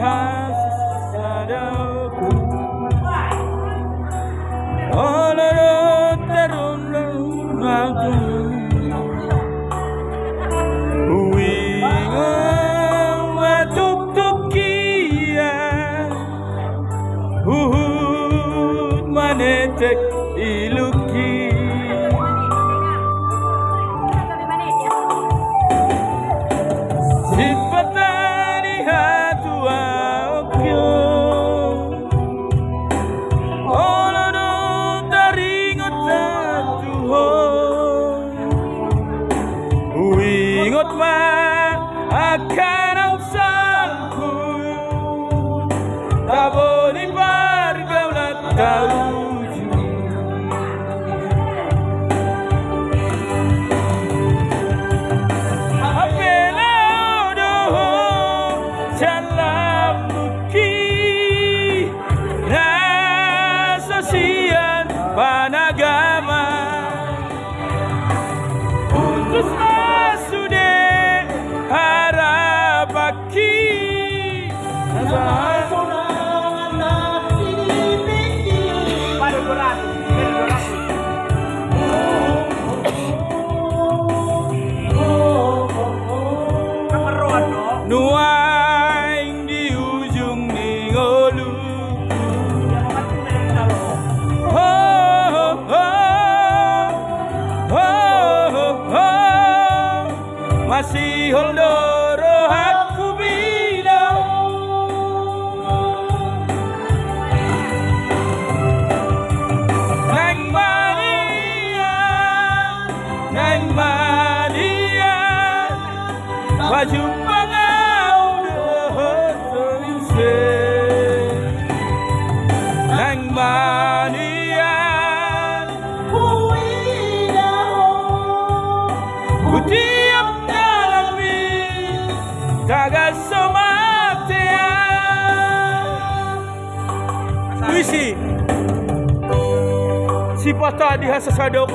hasadaku Oleh terundang aku Wingang watuk-tuk kia Uhud manetek iluki Sipatani hatu akyo Olono taringot tatuho Uingot ma akan ang sangku Tabo di pargaulat kauju Salam buki Nasasian panagama Untuk asude harapaki Nuaing di ujung ningolu oh, oh, oh, oh, oh. Masih holdoro aku bilang Nang mania Baju Nang manian Ku diam dalam Taga somatean Puisi Si patah di hasa sadok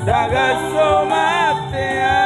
Daga somatea